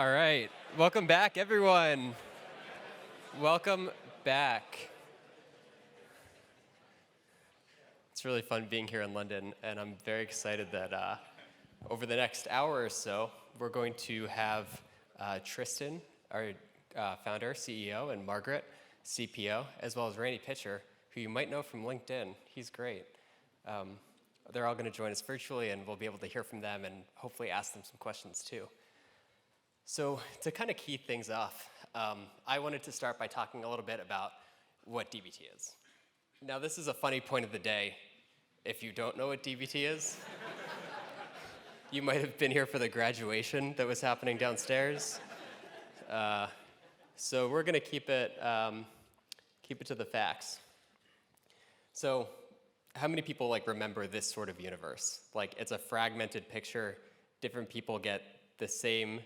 All right. Welcome back, everyone. Welcome back. It's really fun being here in London, and I'm very excited that over the next hour or so, we're going to have Tristan, our founder, CEO, and Margaret, CPO, as well as Randy Pitcher, who you might know from LinkedIn. He's great. They're all going to join us virtually, and we'll be able to hear from them and hopefully ask them some questions too. So to kind of key things off, I wanted to start by talking a little bit about what DBT is. Now, this is a funny point of the day. If you don't know what DBT is, you might have been here for the graduation that was happening downstairs. So we're going to keep it to the facts. So how many people remember this sort of universe? It's a fragmented picture. Different people get the same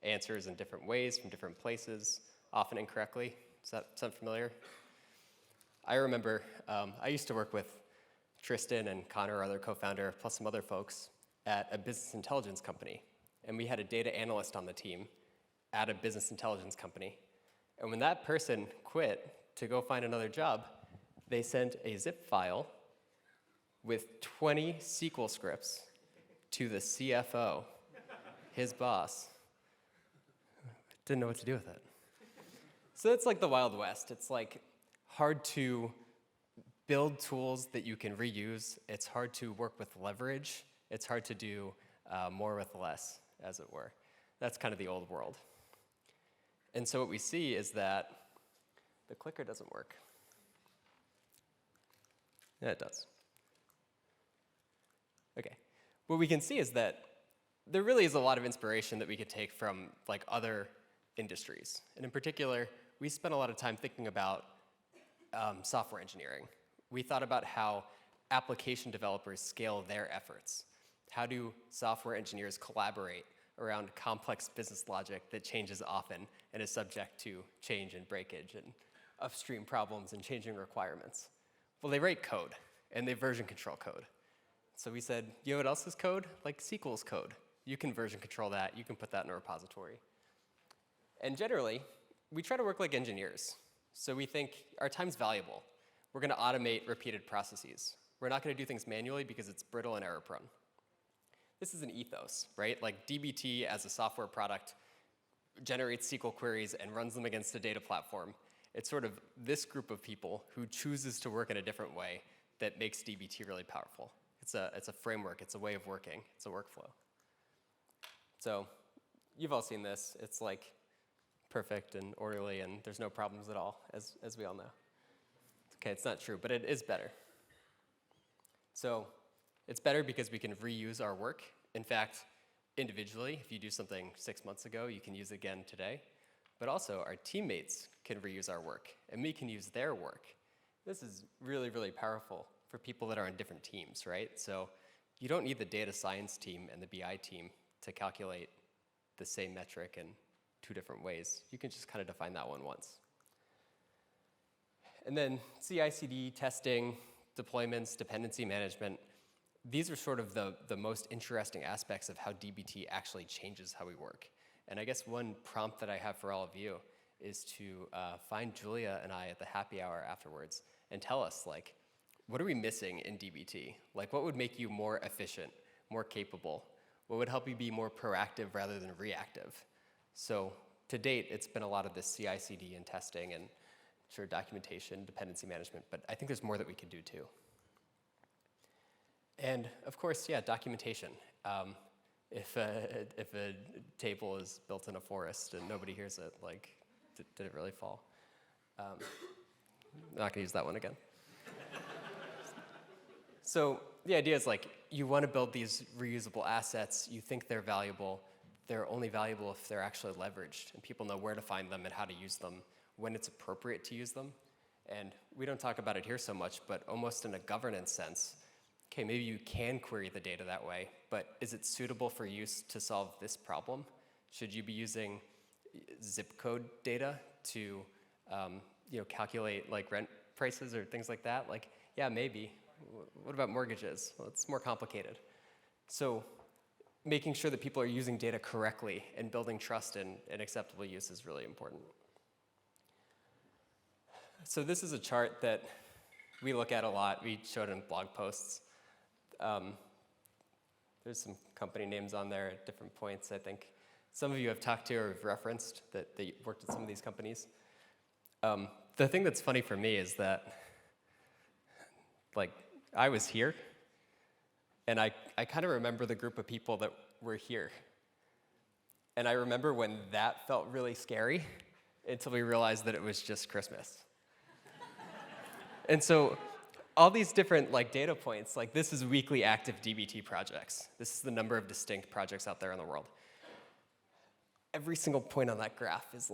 answers in different ways from different places, often incorrectly. Does that sound familiar? I remember I used to work with Tristan and Connor, our other co-founder, plus some other folks at a business intelligence company. And we had a data analyst on the team at a business intelligence company. And when that person quit to go find another job, they sent a zip file with 20 SQL scripts to the CFO, his boss. Didn't know what to do with it. So it's like the Wild West. It's hard to build tools that you can reuse. It's hard to work with leverage. It's hard to do more with less, as it were. That's kind of the old world. And so what we see is that the clicker doesn't work. Yeah, it does. Okay. What we can see is that there really is a lot of inspiration that we could take from other industries. And in particular, we spent a lot of time thinking about software engineering. We thought about how application developers scale their efforts. How do software engineers collaborate around complex business logic that changes often and is subject to change and breakage and upstream problems and changing requirements? Well, they write code, and they version control code. So we said, you know what else is code? SQL's code. You can version control that. You can put that in a repository. And generally, we try to work like engineers. So we think our time's valuable. We're going to automate repeated processes. We're not going to do things manually because it's brittle and error-prone. This is an ethos, right? DBT as a software product generates SQL queries and runs them against a data platform. It's sort of this group of people who chooses to work in a different way that makes DBT really powerful. It's a framework. It's a way of working. It's a workflow. So you've all seen this. It's perfect and orderly, and there's no problems at all, as we all know. Okay, it's not true, but it is better. So it's better because we can reuse our work. In fact, individually, if you do something 6 months ago, you can use it again today. But also, our teammates can reuse our work, and we can use their work. This is really, really powerful for people that are on different teams, right? So you don't need the data science team and the BI team to calculate the same metric in 2 different ways. You can just kind of define that one once. And then CI/CD, testing, deployments, dependency management. These are sort of the most interesting aspects of how DBT actually changes how we work. And I guess one prompt that I have for all of you is to find Julia and I at the happy hour afterwards and tell us, what are we missing in DBT? What would make you more efficient, more capable? What would help you be more proactive rather than reactive? So to date, it's been a lot of this CI/CD and testing and documentation, dependency management, but I think there's more that we could do too. And of course, yeah, documentation. If a table is built in a forest and nobody hears it, did it really fall? I'm not gonna use that one again. So the idea is you want to build these reusable assets. You think they're valuable. They're only valuable if they're actually leveraged and people know where to find them and how to use them, when it's appropriate to use them. And we don't talk about it here so much, but almost in a governance sense, okay, maybe you can query the data that way, but is it suitable for use to solve this problem? Should you be using zip code data to calculate rent prices or things like that? Yeah, maybe. What about mortgages? Well, it's more complicated. So making sure that people are using data correctly and building trust and acceptable use is really important. So this is a chart that we look at a lot. We showed it in blog posts. There's some company names on there at different points. I think some of you have talked to or have referenced that they worked at some of these companies. The thing that's funny for me is that, like, I was here, and I kind of remember the group of people that were here. And I remember when that felt really scary until we realized that it was just Christmas. And so all these different data points, this is weekly active DBT projects. This is the number of distinct projects out there in the world. Every single point on that graph is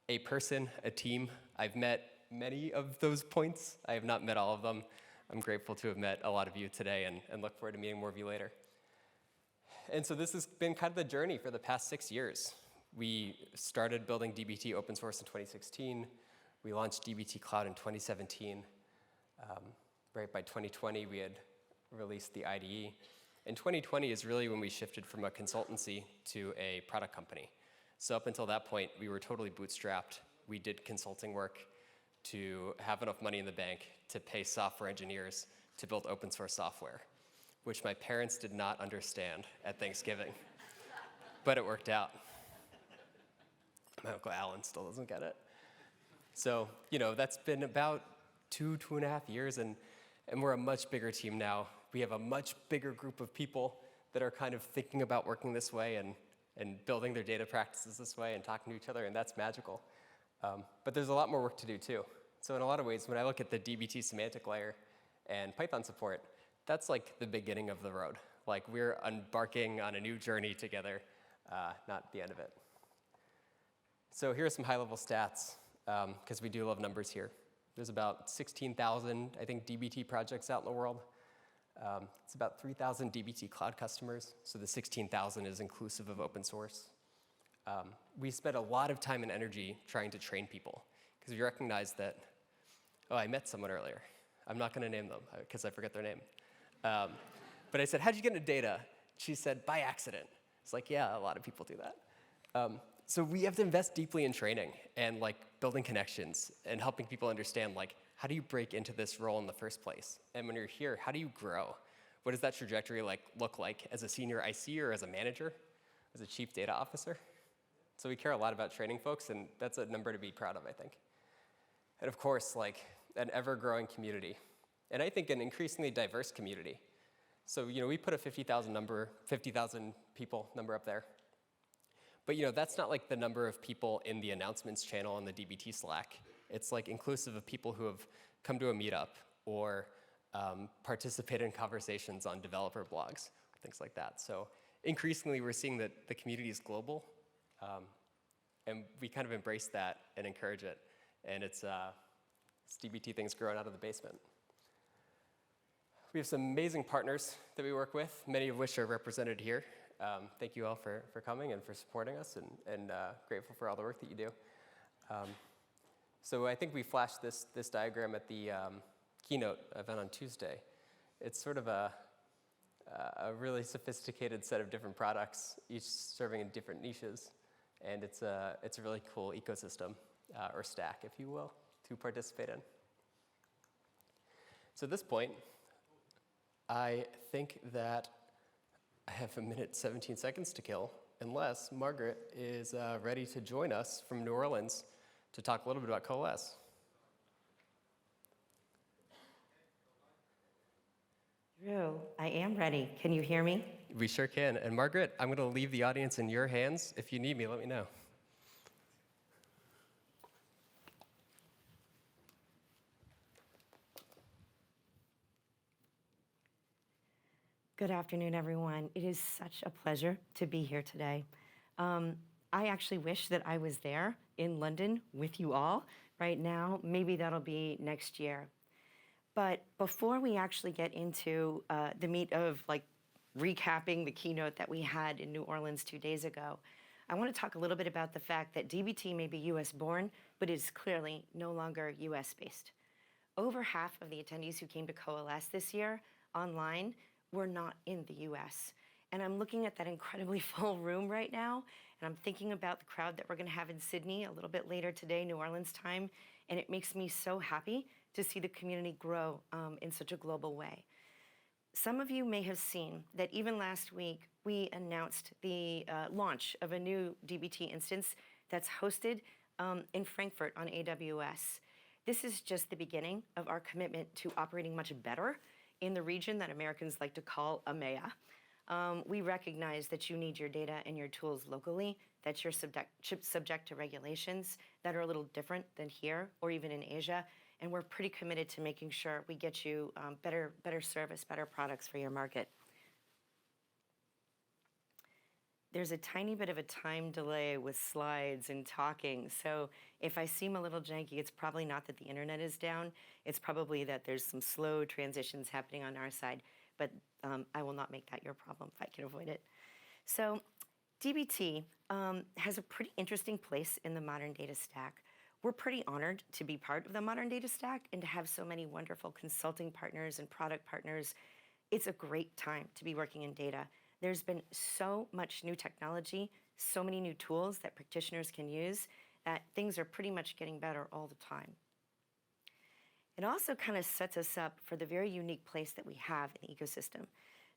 a person, a team. I've met many of those points. I have not met all of them. I'm grateful to have met a lot of you today and look forward to meeting more of you later. And so this has been kind of the journey for the past 6 years. We started building DBT open source in 2016. We launched DBT Cloud in 2017. Right by 2020, we had released the IDE. And 2020 is really when we shifted from a consultancy to a product company. So up until that point, we were totally bootstrapped. We did consulting work to have enough money in the bank to pay software engineers to build open source software, which my parents did not understand at Thanksgiving. But it worked out. My Uncle Alan still doesn't get it. So, that's been about 2.5 years, and we're a much bigger team now. We have a much bigger group of people that are kind of thinking about working this way and building their data practices this way and talking to each other, and that's magical. But there's a lot more work to do, too. So in a lot of ways, when I look at the DBT semantic layer and Python support, that's the beginning of the road. We're embarking on a new journey together, not the end of it. So here are some high-level stats, because we do love numbers here. There's about 16,000, I think, DBT projects out in the world. It's about 3,000 DBT Cloud customers, so the 16,000 is inclusive of open source. We spent a lot of time and energy trying to train people, because we recognized that, I met someone earlier. I'm not going to name them, because I forget their name. But I said, how'd you get into data? She said, by accident. It's yeah, a lot of people do that. So we have to invest deeply in training and building connections and helping people understand how do you break into this role in the first place? And when you're here, how do you grow? What does that trajectory look like as a senior IC or as a manager, as a chief data officer? So we care a lot about training folks, and that's a number to be proud of, I think. And of course, an ever-growing community. And I think an increasingly diverse community. So, we put a 50,000 people number up there. But, that's not the number of people in the announcements channel on the DBT Slack. It's inclusive of people who have come to a meetup or participated in conversations on developer blogs, things like that. So increasingly, we're seeing that the community is global, and we kind of embrace that and encourage it. And it's DBT things growing out of the basement. We have some amazing partners that we work with, many of which are represented here. Thank you all for coming and for supporting us, and grateful for all the work that you do. So I think we flashed this diagram at the Keynote event on Tuesday. It's sort of a really sophisticated set of different products, each serving in different niches, and it's a really cool ecosystem, or stack, if you will, to participate in. So at this point, I think that I have 1 minute 17 seconds to kill, unless Margaret is ready to join us from New Orleans to talk a little bit about Coalesce. Drew, I am ready. Can you hear me? We sure can. And Margaret, I'm going to leave the audience in your hands. If you need me, let me know. Good afternoon, everyone. It is such a pleasure to be here today. I actually wish that I was there in London with you all right now. Maybe that'll be next year. But before we actually get into the meat of recapping the keynote that we had in New Orleans 2 days ago, I want to talk a little bit about the fact that DBT may be US born, but is clearly no longer US based. Over half of the attendees who came to Coalesce this year online were not in the US. And I'm looking at that incredibly full room right now, and I'm thinking about the crowd that we're going to have in Sydney a little bit later today, New Orleans time, and it makes me so happy to see the community grow in such a global way. Some of you may have seen that even last week, we announced the launch of a new DBT instance that's hosted in Frankfurt on AWS. This is just the beginning of our commitment to operating much better in the region that Americans like to call EMEA. We recognize that you need your data and your tools locally, that you're subject to regulations that are a little different than here or even in Asia, and we're pretty committed to making sure we get you better service, better products for your market. There's a tiny bit of a time delay with slides and talking, so if I seem a little janky, it's probably not that the internet is down, it's probably that there's some slow transitions happening on our side, but I will not make that your problem if I can avoid it. So DBT has a pretty interesting place in the modern data stack. We're pretty honored to be part of the modern data stack and to have so many wonderful consulting partners and product partners. It's a great time to be working in data. There's been so much new technology, so many new tools that practitioners can use, that things are pretty much getting better all the time. It also kind of sets us up for the very unique place that we have in the ecosystem.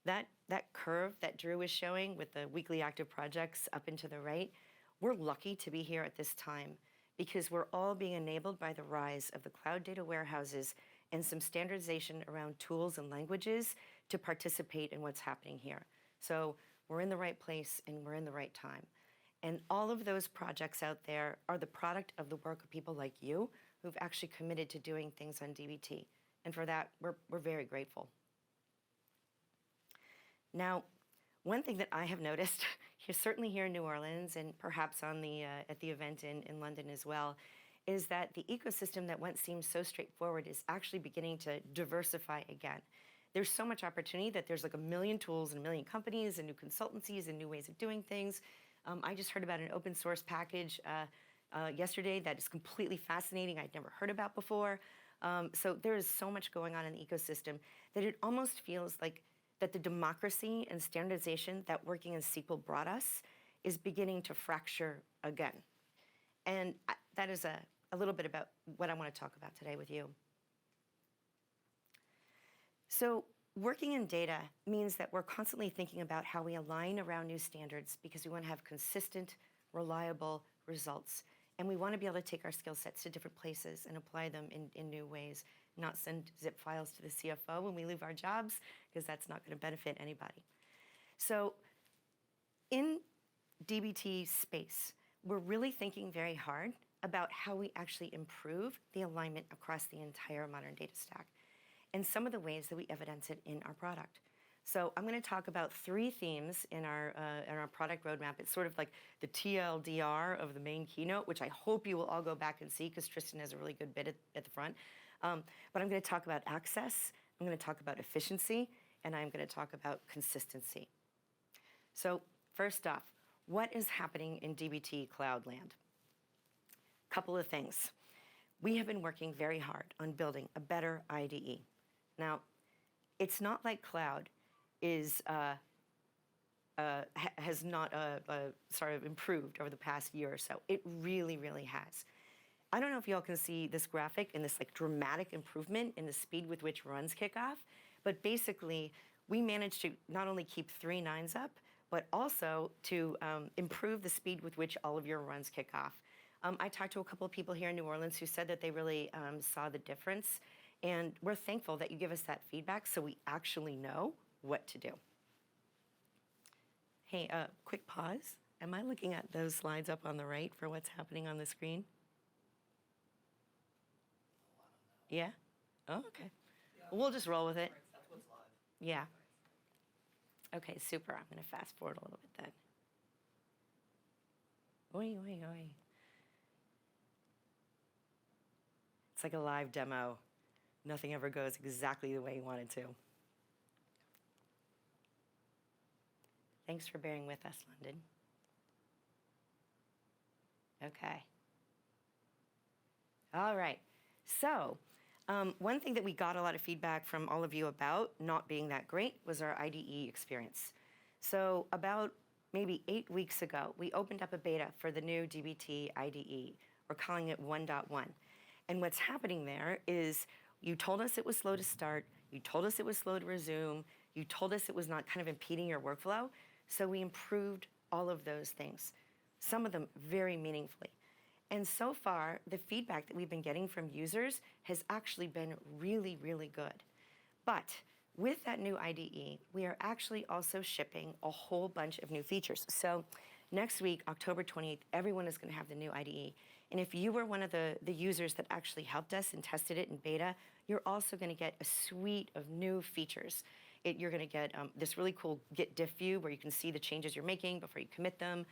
That curve that Drew was showing with the weekly active projects up and to the right, we're lucky to be here at this time because we're all being enabled by the rise of the cloud data warehouses and some standardization around tools and languages to participate in what's happening here. So we're in the right place and we're in the right time. And all of those projects out there are the product of the work of people like you who've actually committed to doing things on DBT. And for that, we're very grateful. Now, one thing that I have noticed, certainly here in New Orleans and perhaps on at the event in London as well, is that the ecosystem that once seemed so straightforward is actually beginning to diversify again. There's so much opportunity that there's like a million tools and a million companies and new consultancies and new ways of doing things. I just heard about an open source package yesterday that is completely fascinating I'd never heard about before. So there is so much going on in the ecosystem that it almost feels like that the democracy and standardization that working in SQL brought us is beginning to fracture again. And that is a little bit about what I want to talk about today with you. So working in data means that we're constantly thinking about how we align around new standards because we want to have consistent, reliable results. And we want to be able to take our skill sets to different places and apply them in new ways, not send zip files to the CFO when we leave our jobs, because that's not going to benefit anybody. So in DBT space, we're really thinking very hard about how we actually improve the alignment across the entire modern data stack and some of the ways that we evidence it in our product. So I'm going to talk about 3 themes in our product roadmap. It's sort of like the TLDR of the main keynote, which I hope you will all go back and see because Tristan has a really good bit at the front. But I'm going to talk about access, I'm going to talk about efficiency, and I'm going to talk about consistency. So first off, what is happening in DBT cloud land? Couple of things. We have been working very hard on building a better IDE. Now, it's not like cloud has not sort of improved over the past year or so. It really, really has. I don't know if y'all can see this graphic and this like dramatic improvement in the speed with which runs kick off, but basically we managed to not only keep 3 nines up, but also to improve the speed with which all of your runs kick off. I talked to a couple of people here in New Orleans who said that they really saw the difference, and we're thankful that you give us that feedback so we actually know what to do. Hey, quick pause. Am I looking at those slides up on the right for what's happening on the screen? Yeah? Oh, okay. Yeah. We'll just roll with it. That's what's live. Yeah. Okay, super. I'm going to fast forward a little bit then. Oi, oi, oi. It's like a live demo. Nothing ever goes exactly the way you want it to. Thanks for bearing with us, London. Okay. All right. So, one thing that we got a lot of feedback from all of you about not being that great was our IDE experience. So about maybe 8 weeks ago, we opened up a beta for the new DBT IDE. We're calling it 1.1. And what's happening there is you told us it was slow to start, you told us it was slow to resume, you told us it was not kind of impeding your workflow, so we improved all of those things, some of them very meaningfully. And so far, the feedback that we've been getting from users has actually been really, really good. But with that new IDE, we are actually also shipping a whole bunch of new features. So next week, October 28th, everyone is going to have the new IDE. And if you were one of the users that actually helped us and tested it in beta, you're also going to get a suite of new features. You're going to get this really cool Git diff view where you can see the changes you're making before you commit them.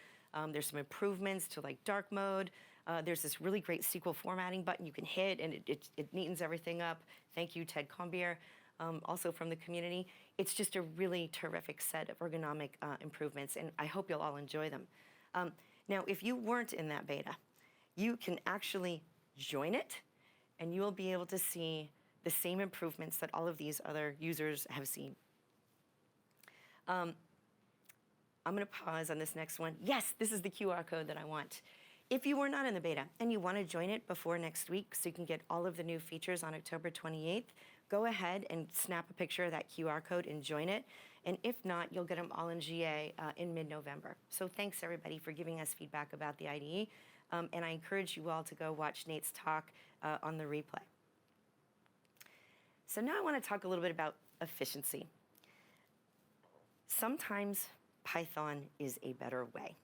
There's some improvements to like dark mode. There's this really great SQL formatting button you can hit, and it neatens everything up. Thank you, Ted Combier, also from the community. It's just a really terrific set of ergonomic improvements, and I hope you'll all enjoy them. Now, if you weren't in that beta, you can actually join it, and you will be able to see the same improvements that all of these other users have seen. I'm going to pause on this next one. Yes, this is the QR code that I want. If you were not in the beta and you want to join it before next week so you can get all of the new features on October 28th, go ahead and snap a picture of that QR code and join it. And if not, you'll get them all in GA in mid-November. So thanks, everybody, for giving us feedback about the IDE. And I encourage you all to go watch Nate's talk on the replay. So now I want to talk a little bit about efficiency. Sometimes Python is a better way.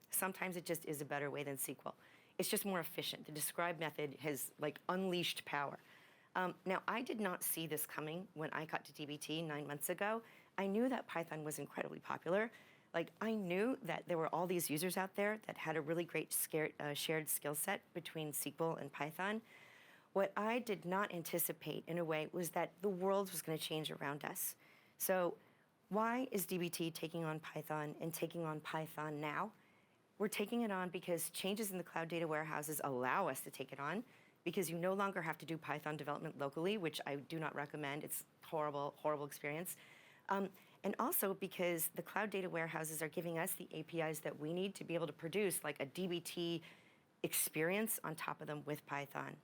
Sometimes it just is a better way than SQL. It's just more efficient. The describe method has like unleashed power. Now, I did not see this coming when I got to DBT 9 months ago. I knew that Python was incredibly popular. Like, I knew that there were all these users out there that had a really great shared skill set between SQL and Python. What I did not anticipate, in a way, was that the world was going to change around us. So why is DBT taking on Python and taking on Python now? We're taking it on because changes in the cloud data warehouses allow us to take it on, because you no longer have to do Python development locally, which I do not recommend. It's horrible, horrible experience. And also because the cloud data warehouses are giving us the APIs that we need to be able to produce like a DBT experience on top of them with Python.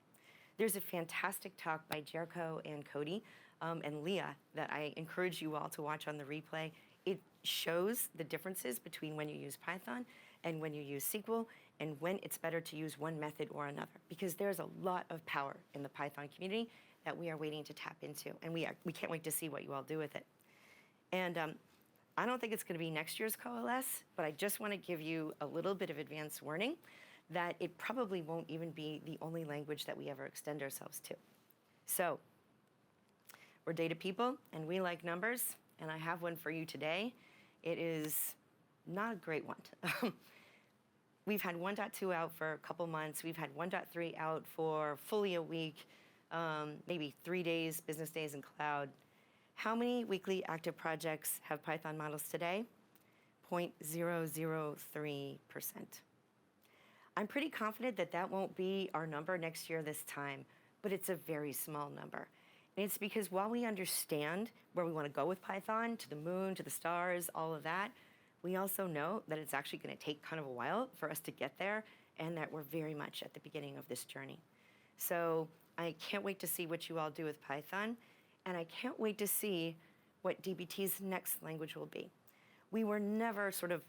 There's a fantastic talk by Jericho and Cody and Leah that I encourage you all to watch on the replay. It shows the differences between when you use Python and when you use SQL, and when it's better to use one method or another, because there's a lot of power in the Python community that we are waiting to tap into, and we can't wait to see what you all do with it. And I don't think it's going to be next year's Coalesce, but I just want to give you a little bit of advance warning that it probably won't even be the only language that we ever extend ourselves to. So we're data people, and we like numbers, and I have one for you today. It is not a great one. We've had 1.2 out for a couple months. We've had 1.3 out for fully a week, maybe 3 days, business days in cloud. How many weekly active projects have Python models today? 0.003%. I'm pretty confident that that won't be our number next year this time, but it's a very small number. And it's because while we understand where we want to go with Python, to the moon, to the stars, all of that, we also know that it's actually going to take kind of a while for us to get there, and that we're very much at the beginning of this journey. So I can't wait to see what you all do with Python, and I can't wait to see what DBT's next language will be. We were never sort of,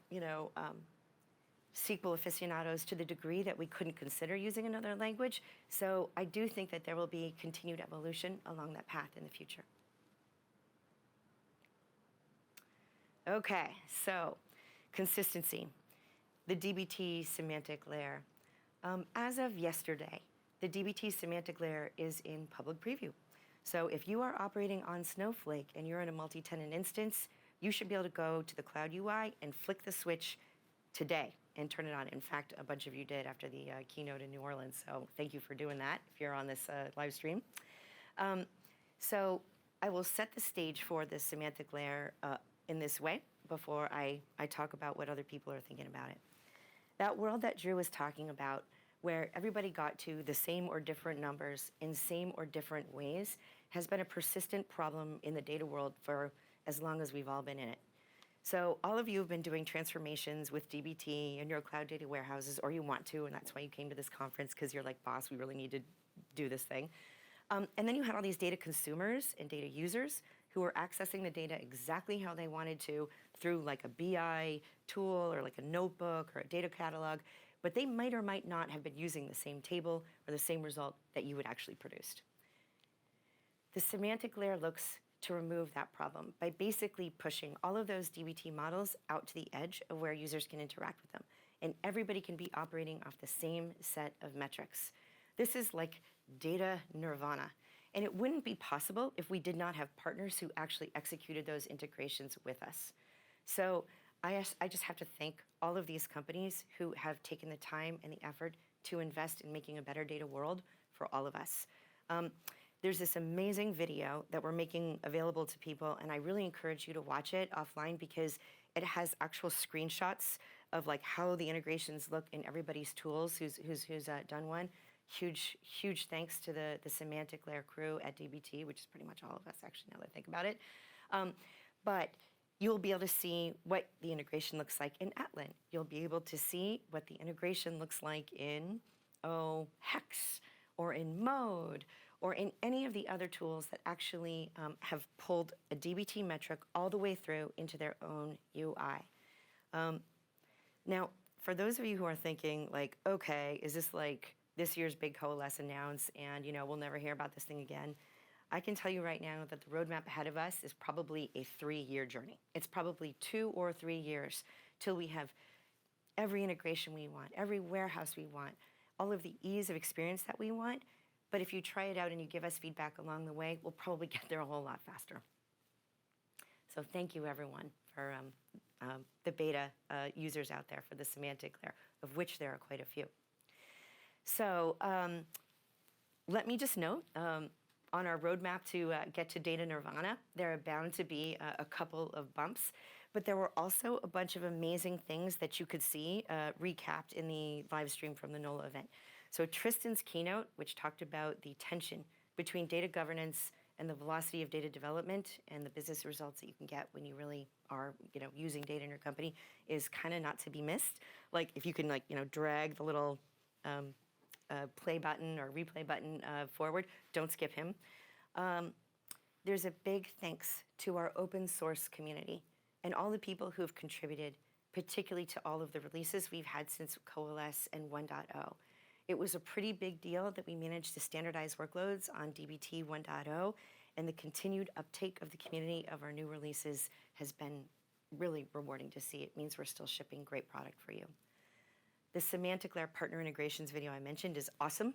SQL aficionados to the degree that we couldn't consider using another language, so I do think that there will be continued evolution along that path in the future. Okay, so consistency, the DBT semantic layer. As of yesterday, the DBT semantic layer is in public preview. So if you are operating on Snowflake and you're in a multi-tenant instance, you should be able to go to the Cloud UI and flick the switch today and turn it on. In fact, a bunch of you did after the keynote in New Orleans, so thank you for doing that if you're on this live stream. So I will set the stage for the semantic layer in this way before I talk about what other people are thinking about it. That world that Drew was talking about, where everybody got to the same or different numbers in same or different ways, has been a persistent problem in the data world for as long as we've all been in it. So all of you have been doing transformations with DBT and your cloud data warehouses, or you want to, and that's why you came to this conference, because you're like, boss, we really need to do this thing. And then you had all these data consumers and data users who were accessing the data exactly how they wanted to through like a BI tool or like a notebook or a data catalog, but they might or might not have been using the same table or the same result that you had actually produced. The semantic layer looks to remove that problem by basically pushing all of those DBT models out to the edge of where users can interact with them. And everybody can be operating off the same set of metrics. This is like data nirvana. And it wouldn't be possible if we did not have partners who actually executed those integrations with us. So I just have to thank all of these companies who have taken the time and the effort to invest in making a better data world for all of us. There's this amazing video that we're making available to people, and I really encourage you to watch it offline because it has actual screenshots of like how the integrations look in everybody's tools who's done one. Huge thanks to the semantic layer crew at DBT, which is pretty much all of us actually now that I think about it. But you'll be able to see what the integration looks like in Atlin. You'll be able to see what the integration looks like in Hex or in Mode or in any of the other tools that actually have pulled a DBT metric all the way through into their own UI. Now, for those of you who are thinking like, okay, is this like this year's big coalesce announce and we'll never hear about this thing again? I can tell you right now that the roadmap ahead of us is probably a 3-year journey. It's probably 2 or 3 years till we have every integration we want, every warehouse we want, all of the ease of experience that we want. But if you try it out and you give us feedback along the way, we'll probably get there a whole lot faster. So thank you, everyone, for the beta users out there for the semantic layer, of which there are quite a few. So let me just note, on our roadmap to get to data nirvana, there are bound to be a couple of bumps, but there were also a bunch of amazing things that you could see recapped in the live stream from the NOLA event. So Tristan's keynote, which talked about the tension between data governance and the velocity of data development and the business results that you can get when you really are, using data in your company, is kind of not to be missed. Like if you can, drag the little play button or replay button forward, don't skip him. There's a big thanks to our open source community and all the people who have contributed, particularly to all of the releases we've had since Coalesce and 1.0. It was a pretty big deal that we managed to standardize workloads on DBT 1.0, and the continued uptake of the community of our new releases has been really rewarding to see. It means we're still shipping great product for you. The semantic layer partner integrations video I mentioned is awesome.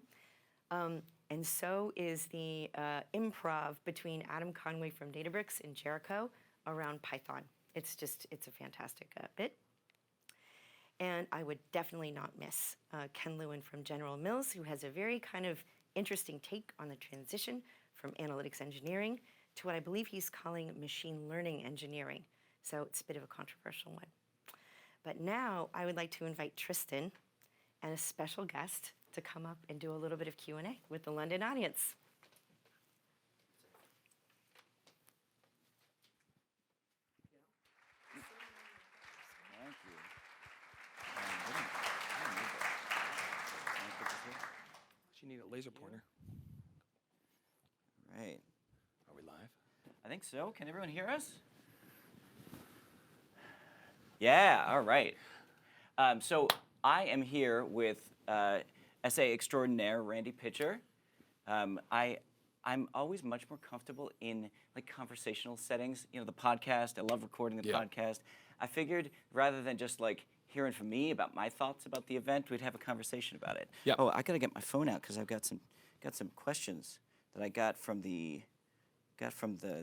And so is the improv between Adam Conway from Databricks and Jericho around Python. It's a fantastic bit. And I would definitely not miss Ken Lewin from General Mills, who has a very kind of interesting take on the transition from analytics engineering to what I believe he's calling machine learning engineering. So it's a bit of a controversial one. But now I would like to invite Tristan and a special guest to come up and do a little bit of Q&A with the London audience. Thank you. You need a laser pointer. Right. Are we live? I think so. Can everyone hear us? Yeah, all right. So I am here with essay extraordinaire Randy Pitcher. I'm always much more comfortable in like conversational settings. The podcast. I love recording the podcast. I figured rather than just like hearing from me about my thoughts about the event, we'd have a conversation about it. Yeah. Oh, I gotta get my phone out because I've got some questions that I got from the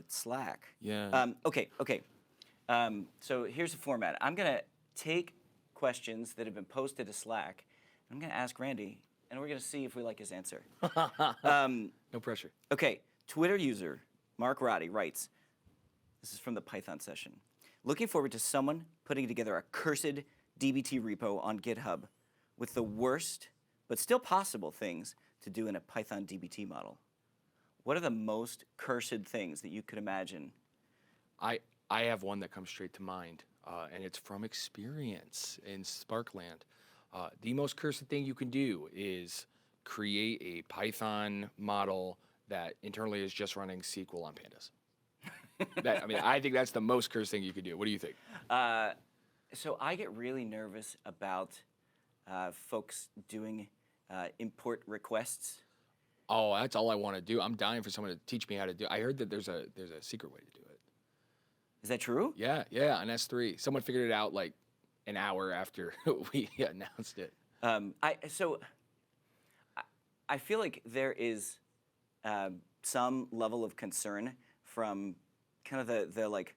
Slack. Yeah. Okay. So here's the format. I'm gonna take questions that have been posted to Slack. I'm gonna ask Randy, and we're gonna see if we like his answer. No pressure. Okay. Twitter user Mark Roddy writes. This is from the Python session. Looking forward to someone putting together a cursed DBT repo on GitHub with the worst, but still possible things to do in a Python DBT model. What are the most cursed things that you could imagine? I have one that comes straight to mind. and it's from experience in Sparkland. The most cursed thing you can do is create a Python model that internally is just running SQL on pandas. I think that's the most cursed thing you could do. What do you think? So I get really nervous about folks doing import requests. Oh, that's all I want to do. I'm dying for someone to teach me how to do. I heard that there's a secret way to do it. Is that true? Yeah, on S3. Someone figured it out like an hour after we announced it. I feel like there is some level of concern from kind of the like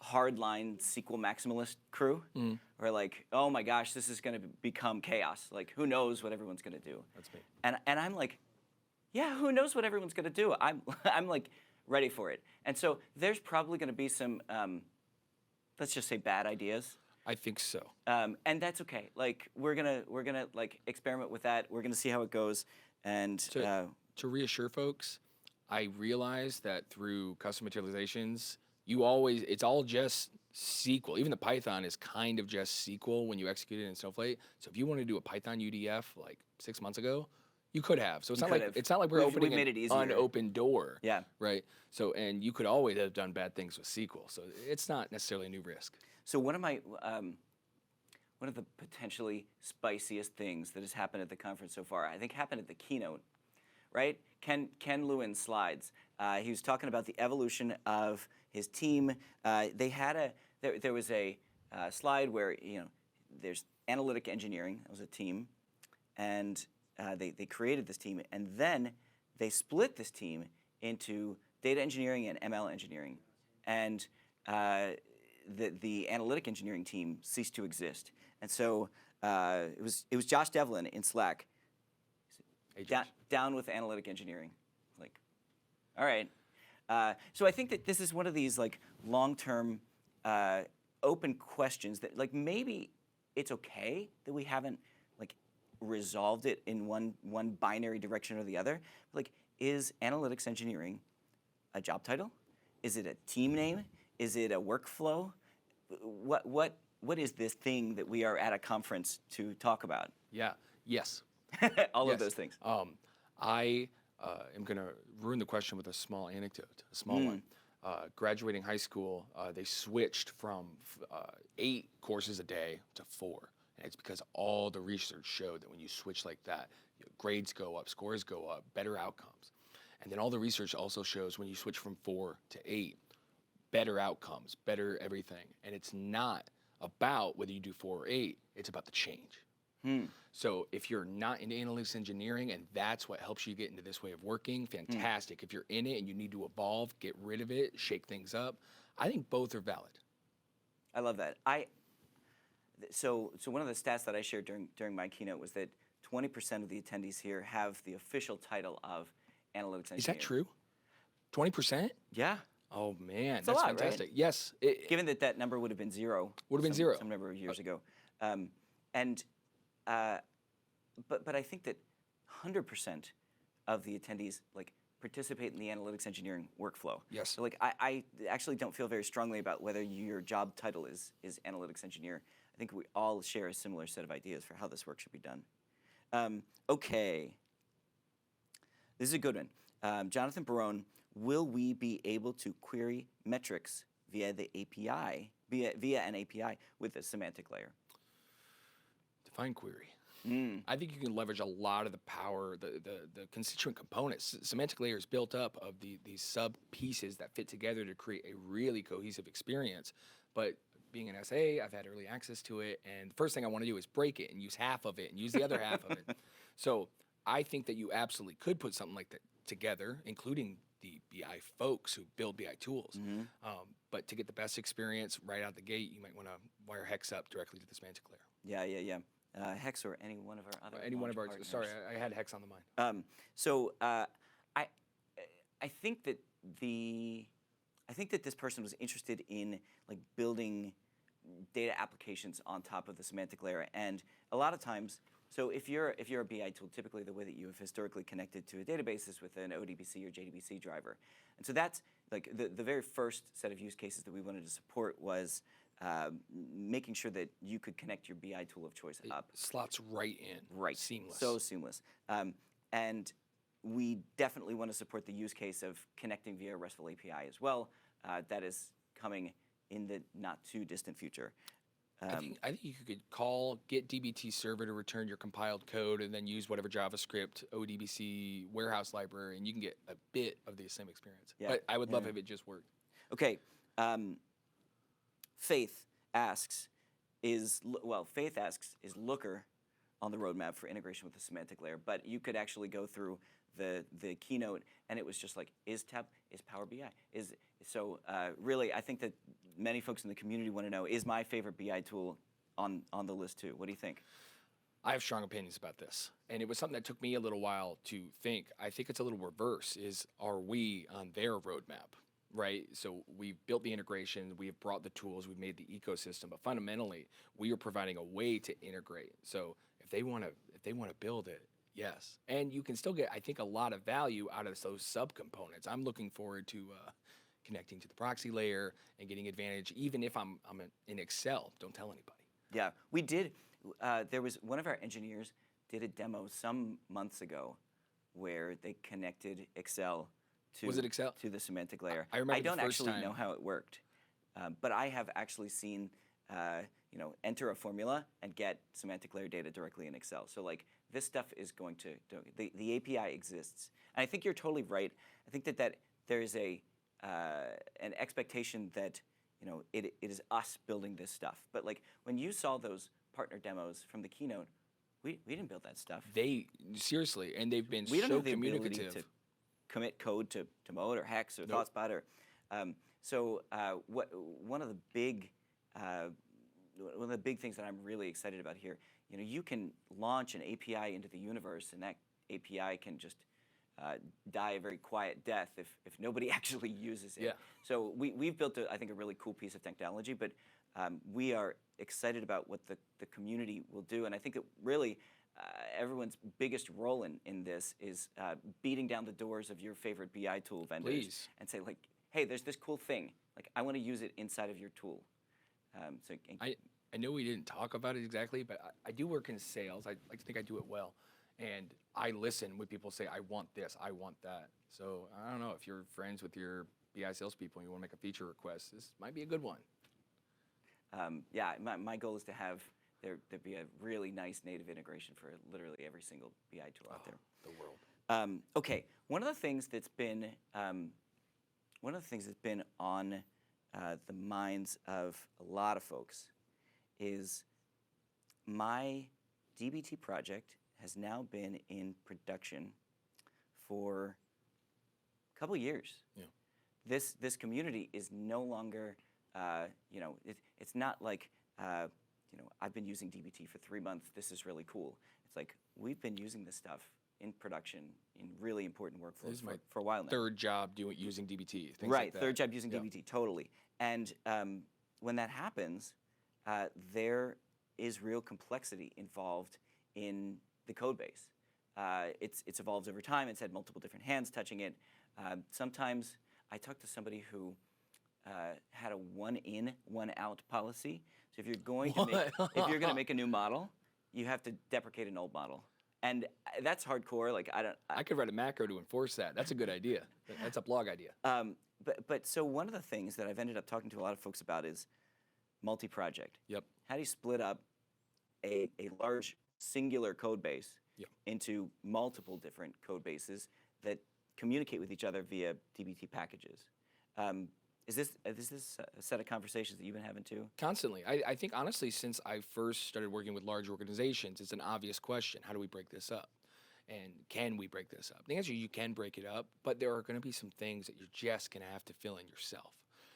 hardline SQL maximalist crew, where like, oh my gosh, this is going to become chaos. Like, who knows what everyone's going to do? That's me. And I'm like, yeah, who knows what everyone's going to do? I'm like ready for it. And so there's probably going to be some, let's just say, bad ideas. I think so. And that's okay. Like we're gonna like experiment with that. We're gonna see how it goes. And To reassure folks, I realize that through custom materializations, it's all just SQL. Even the Python is kind of just SQL when you execute it in Snowflake. So if you want to do a Python UDF like 6 months ago, you could have. So it's not like we're opening made it an easier. unopened door. Yeah. Right. So and you could always have done bad things with SQL. So it's not necessarily a new risk. So one of the potentially spiciest things that has happened at the conference so far, I think happened at the keynote, right? Ken Lewin's slides. He was talking about the evolution of his team. There was a slide where there's analytic engineering. That was a team, and they created this team, and then they split this team into data engineering and ML engineering, and the analytic engineering team ceased to exist. And so it was Josh Devlin in Slack. Hey, Josh. Down with analytic engineering. Like, all right. So I think that this is one of these like long-term open questions that like maybe it's okay that we haven't like resolved it in one binary direction or the other. Like, is analytics engineering a job title? Is it a team name? Is it a workflow? What is this thing that we are at a conference to talk about? Yeah. Yes. All of Yes. those things. I am going to ruin the question with a small anecdote, a small one. Graduating high school, they switched from 8 courses a day to 4. And it's because all the research showed that when you switch like that, grades go up, scores go up, better outcomes. And then all the research also shows when you switch from 4 to 8, better outcomes, better everything. And it's not about whether you do 4 or 8, it's about the change. So if you're not into analytics engineering and that's what helps you get into this way of working, fantastic. If you're in it and you need to evolve, get rid of it, shake things up, I think both are valid. I love that. So one of the stats that I shared during my keynote was that 20% of the attendees here have the official title of analytics engineer. Is that true? 20%? Yeah. Oh man, a that's lot, right? fantastic. Yes. Given that number would have been zero. Would have been zero. Some number of years ago. But I think that 100% of the attendees like participate in the analytics engineering workflow. Yes. So like I actually don't feel very strongly about whether your job title is analytics engineer. I think we all share a similar set of ideas for how this work should be done. Okay. This is a good one. Jonathan Barone, will we be able to query metrics via the API, via an API with a semantic layer? Define query. I think you can leverage a lot of the power, the constituent components. Semantic layer is built up of these sub pieces that fit together to create a really cohesive experience. But being an SA, I've had early access to it, and the first thing I want to do is break it and use half of it and use the other half of it. So I think that you absolutely could put something like that together, including the BI folks who build BI tools. But to get the best experience right out the gate, you might want to wire Hex up directly to the semantic layer. Yeah. Hex or any one of our other Any one of our launch partners. sorry, I had Hex on the mind. I think that this person was interested in like building data applications on top of the semantic layer, and a lot of times, so if you're a BI tool, typically the way that you have historically connected to a database is with an ODBC or JDBC driver, and so that's like the very first set of use cases that we wanted to support was making sure that you could connect your BI tool of choice It up. slots right in. Right. Seamless. So seamless. And we definitely want to support the use case of connecting via RESTful API as well. That is coming in the not too distant future. I think you could call, get DBT server to return your compiled code, and then use whatever JavaScript, ODBC warehouse library, and you can get a bit of the same experience. Yeah. But I would love Yeah. if it just worked. Okay. Faith asks, is Looker on the roadmap for integration with the semantic layer? But you could actually go through the keynote, and it was just like, is Power BI? Really, I think that many folks in the community want to know, is my favorite BI tool on the list too? What do you think? I have strong opinions about this, and it was something that took me a little while to think. I think it's a little reverse, are we on their roadmap, right? So we've built the integration, we have brought the tools, we've made the ecosystem, but fundamentally, we are providing a way to integrate. So if they want to build it, yes. And you can still get, I think, a lot of value out of those subcomponents. I'm looking forward to connecting to the proxy layer and getting advantage, even if I'm in Excel. Don't tell anybody. Yeah, we did. There was one of our engineers did a demo some months ago where they connected Excel to, Was it Excel? to the semantic layer. I remember the don't first actually time. know how it worked, but I have actually seen enter a formula and get semantic layer data directly in Excel. So like this stuff is going to the API exists, and I think you're totally right. I think that there is an expectation that it is us building this stuff. But like when you saw those partner demos from the keynote, we didn't build that stuff. They seriously, and they've been We don't so have the ability communicative. to commit code to Mode or Hex or Nope. ThoughtSpot or one of the big things that I'm really excited about here, you can launch an API into the universe, and that API can just die a very quiet death if nobody actually uses it. Yeah. So we've built, I think, a really cool piece of technology, but we are excited about what the community will do. And I think that really everyone's biggest role in this is beating down the doors of your favorite BI tool vendors. Please. And say, like, hey, there's this cool thing. Like, I want to use it inside of your tool. I know we didn't talk about it exactly, but I do work in sales. I like to think I do it well. And I listen when people say, I want this, I want that. So I don't know, if you're friends with your BI salespeople and you want to make a feature request, this might be a good one. Yeah, my goal is to have there be a really nice native integration for literally every single BI tool out there. The world. Okay, one of the things that's been on the minds of a lot of folks is my DBT project has now been in production for a couple years. Yeah. This community is no longer, it's not like, I've been using DBT for 3 months. This is really cool. It's like we've been using this stuff in production in really important workflows This is my for a while now. Third job using DBT. Things Right, like that. third job using Yeah. DBT, totally. And when that happens, there is real complexity involved in the code base. It's evolved over time. It's had multiple different hands touching it. Sometimes I talked to somebody who had a one in, one out policy. So if you're going to make a new model, you have to deprecate an old model. And that's hardcore. Like I could write a macro to enforce that. That's a good idea. That's a blog idea. But so one of the things that I've ended up talking to a lot of folks about is multi-project. Yep. How do you split up a large singular code base Yep. into multiple different code bases that communicate with each other via DBT packages? Is this a set of conversations that you've been having too? Constantly. I think, honestly, since I first started working with large organizations, it's an obvious question. How do we break this up? And can we break this up? The answer, you can break it up, but there are going to be some things that you're just going to have to fill in yourself.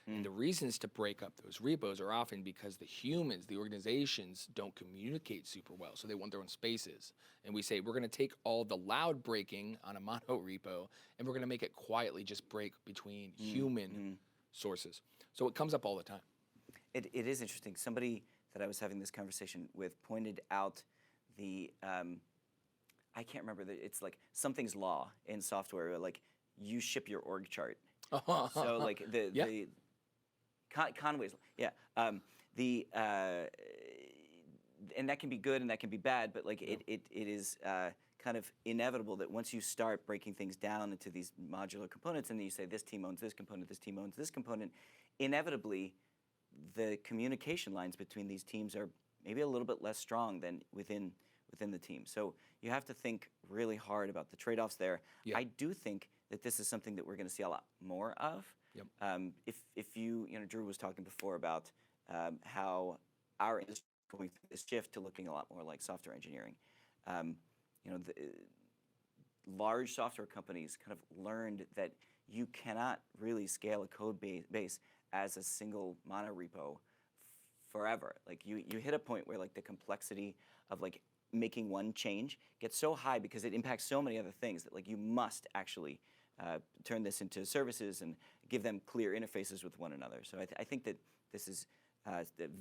And the reasons to break up those repos are often because the humans, the organizations, don't communicate super well. So they want their own spaces. And we say, we're going to take all the loud breaking on a mono repo, and we're going to make it quietly just break between human sources. So it comes up all the time. It is interesting. Somebody that I was having this conversation with pointed out the, I can't remember, it's like something's law in software, like you ship your org chart. So like Yeah. the Conway's, yeah. the and that can be good and that can be bad, but like it is kind of inevitable that once you start breaking things down into these modular components, and then you say this team owns this component, this team owns this component, inevitably the communication lines between these teams are maybe a little bit less strong than within the team. So you have to think really hard about the trade-offs there. Yeah. I do think that this is something that we're going to see a lot more of. Yep. If you Drew was talking before about how our industry is going through this shift to looking a lot more like software engineering. The large software companies kind of learned that you cannot really scale a code base as a single monorepo forever. Like you hit a point where like the complexity of like making one change gets so high because it impacts so many other things that like you must actually turn this into services and give them clear interfaces with one another. So I think that this is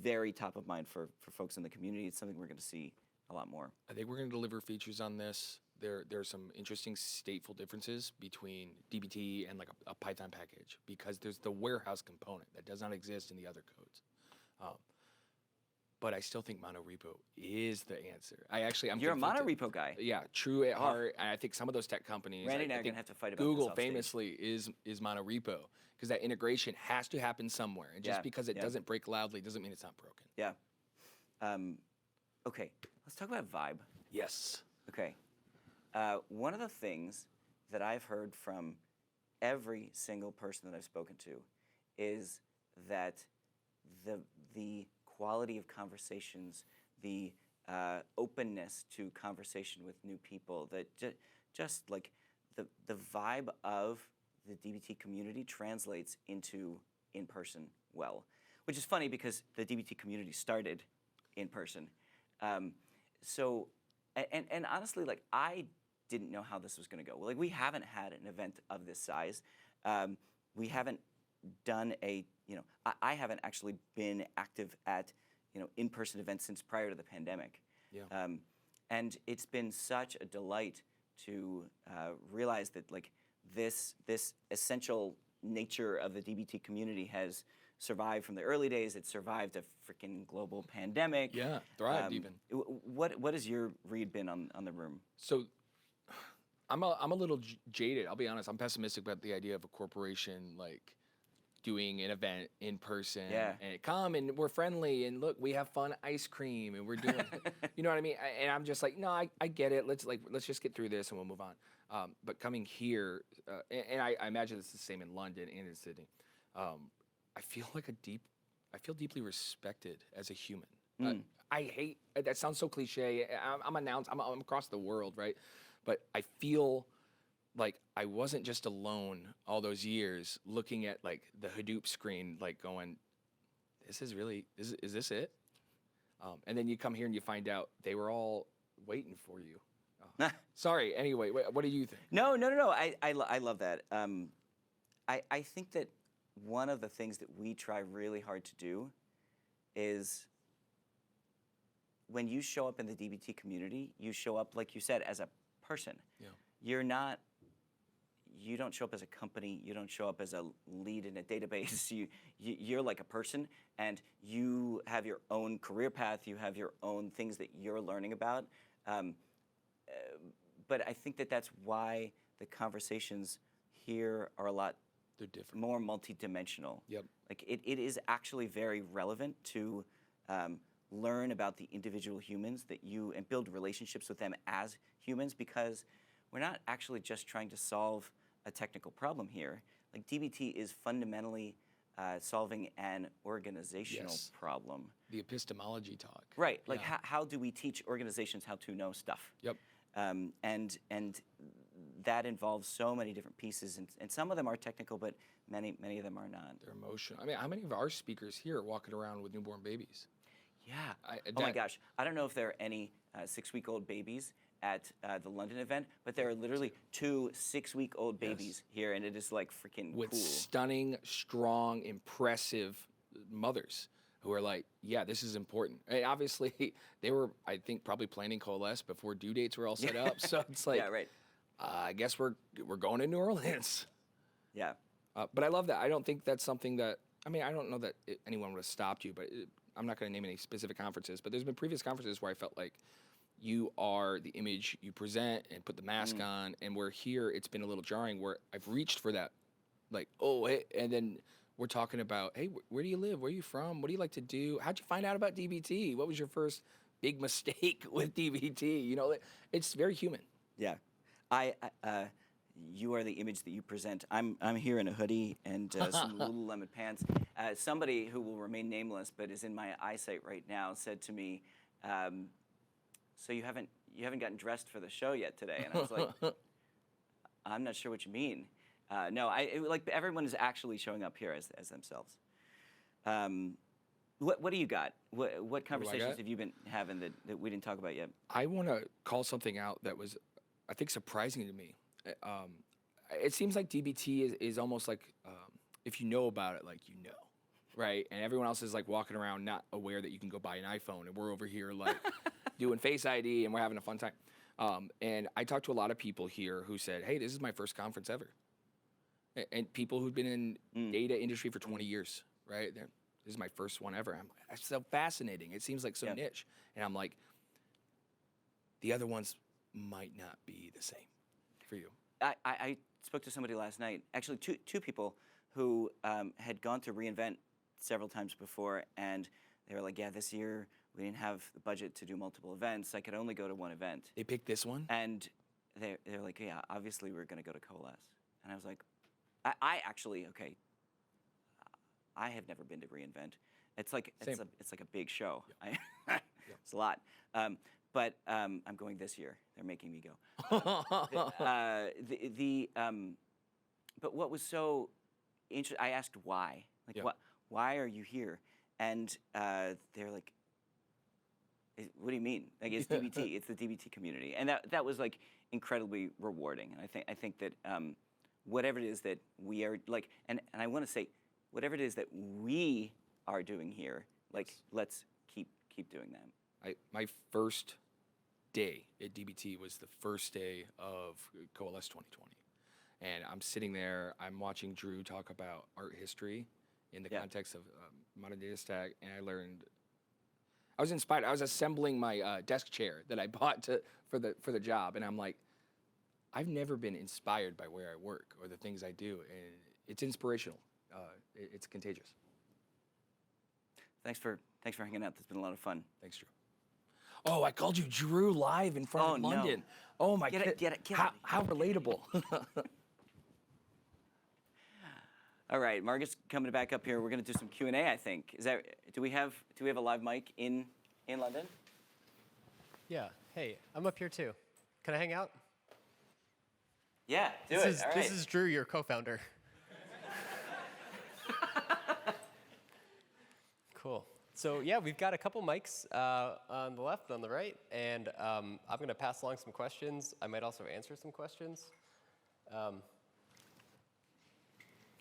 very top of mind for folks in the community. It's something we're going to see a lot more. I think we're going to deliver features on this. There are some interesting stateful differences between DBT and like a Python package because there's the warehouse component that does not exist in the other codes. But I still think monorepo is the answer. You're a conflicted. monorepo guy. Yeah, true at heart. And I think some of those tech companies. Randy and I I are think going to have to fight about Google this off stage. famously is monorepo because that integration has to happen somewhere. And just because it doesn't break loudly doesn't mean it's not broken. Yeah. Okay, let's talk about vibe. Yes. Okay. One of the things that I've heard from every single person that I've spoken to is that the quality of conversations, the openness to conversation with new people, that just like the vibe of the DBT community translates into in-person well, which is funny because the DBT community started in person. So, and honestly, like I didn't know how this was going to go. Like we haven't had an event of this size. We haven't done I haven't actually been active at in-person events since prior to the pandemic. Yeah. And it's been such a delight to realize that like this essential nature of the DBT community has survived from the early days. It survived a freaking global pandemic. Yeah, thrived even. What has your read been on the room? So I'm a little jaded. I'll be honest. I'm pessimistic about the idea of a corporation like doing an event in person. Yeah. And come and we're friendly and look, we have fun ice cream and we're doing, you know what I mean? And I'm just like, no, I get it. Let's just get through this and we'll move on. But coming here, and I imagine it's the same in London and in Sydney. I feel deeply respected as a human. I hate that sounds so cliche. I'm across the world, right? But I feel like I wasn't just alone all those years looking at like the Hadoop screen, like going, is this it? And then you come here and you find out they were all waiting for you. Sorry. Anyway, what do you think? No. I love that. I think that one of the things that we try really hard to do is when you show up in the DBT community, you show up, like you said, as a person. Yeah. You don't show up as a company. You don't show up as a lead in a database. You're like a person, and you have your own career path. You have your own things that you're learning about. But I think that that's why the conversations here are a lot They're different. more multidimensional. Yep. Like it is actually very relevant to learn about the individual humans and build relationships with them as humans, because we're not actually just trying to solve a technical problem here. Like DBT is fundamentally solving an organizational problem. The epistemology talk. Right. Like Yeah. how do we teach organizations how to know stuff? Yep. And that involves so many different pieces, and some of them are technical, but many of them are not. They're emotional. I mean, how many of our speakers here are walking around with newborn babies? Yeah. Oh my gosh. I don't know if there are any 6-week-old babies at the London event, but there are literally 2 6-week-old babies here, and it is like freaking With cool. stunning, strong, impressive mothers who are like, yeah, this is important. And obviously, they were, I think, probably planning Coalesce before due dates were all set up. So it's like, Yeah, right. I guess we're going to New Orleans. Yeah. But I love that. I don't think that's something that, I mean, I don't know that anyone would have stopped you, but I'm not going to name any specific conferences, but there's been previous conferences where I felt like you are the image you present and put the mask on, and where here it's been a little jarring where I've reached for that, like, oh, hey, and then we're talking about, hey, where do you live? Where are you from? What do you like to do? How'd you find out about DBT? What was your first big mistake with DBT? You know, it's very human. Yeah, you are the image that you present. I'm here in a hoodie and some Lululemon pants. Somebody who will remain nameless but is in my eyesight right now said to me, "So you haven't gotten dressed for the show yet today?" And I was like, "I'm not sure what you mean." No, like everyone is actually showing up here as themselves. What do you got? What conversations have you been having that we didn't talk about yet? I want to call something out that was, I think, surprising to me. It seems like DBT is almost like, if you know about it, like you know, right? And everyone else is like walking around not aware that you can go buy an iPhone, and we're over here like doing Face ID, and we're having a fun time. And I talked to a lot of people here who said, hey, this is my first conference ever. And people who've been in data industry for 20 years, right? This is my first one ever. I'm like, that's so fascinating. It seems like so niche. And I'm like, the other ones might not be the same for you. I spoke to somebody last night, actually two people who had gone to reInvent several times before, and they were like, yeah, this year we didn't have the budget to do multiple events. I could only go to one event. They picked this one? And they're like, yeah, obviously we're going to go to Coalesce. And I was like, I actually, okay, I have never been to reInvent. It's like it's like a big show. Yeah. It's a lot. But I'm going this year. They're making me go. But what was so interesting, I asked why. Like, why are you here? And they're like, what do you mean? Like, it's DBT. It's the DBT community. And that was like incredibly rewarding. And I think that whatever it is that we are like, and I want to say, whatever it is that we are doing here, like, let's keep doing that. My first day at DBT was the first day of Coalesce 2020. And I'm sitting there, I'm watching Drew talk about art history in the context of modern data stack, and I was inspired. I was assembling my desk chair that I bought for the job, and I'm like, I've never been inspired by where I work or the things I do, and it's inspirational. It's contagious. Thanks for hanging out. That's been a lot of fun. Thanks, Drew. Oh, I called you Drew live in front of London. No. Oh my God. Get it. How relatable. All right, Margaret's coming back up here. We're going to do some Q&A, I think. Do we have a live mic in London? Yeah. Hey, I'm up here too. Can I hang out? Yeah, do it. All right. This is Drew, your co-founder. Cool. So yeah, we've got a couple mics on the left, on the right, and I'm going to pass along some questions. I might also answer some questions.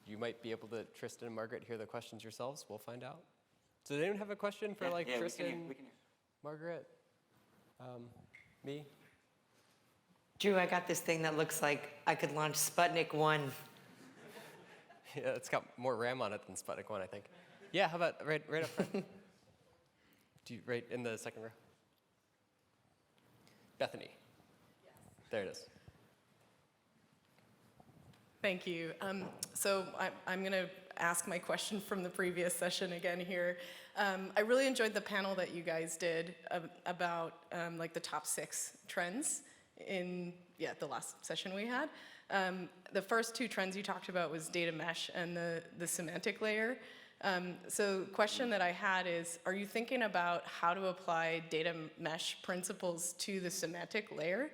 You might be able to, Tristan and Margaret, hear the questions yourselves. We'll find out. So does anyone have a question for Tristan, we can hear. Margaret, me? Drew, I got this thing that looks like I could launch Sputnik 1. Yeah, it's got more RAM on it than Sputnik 1, I think. Yeah, how about right up front? Right in the second row? Bethany. Yes. There it is. Thank you. So I'm going to ask my question from the previous session again here. I really enjoyed the panel that you guys did about like the top 6 trends in the last session we had. The first 2 trends you talked about was data mesh and the semantic layer. So question that I had is, are you thinking about how to apply data mesh principles to the semantic layer?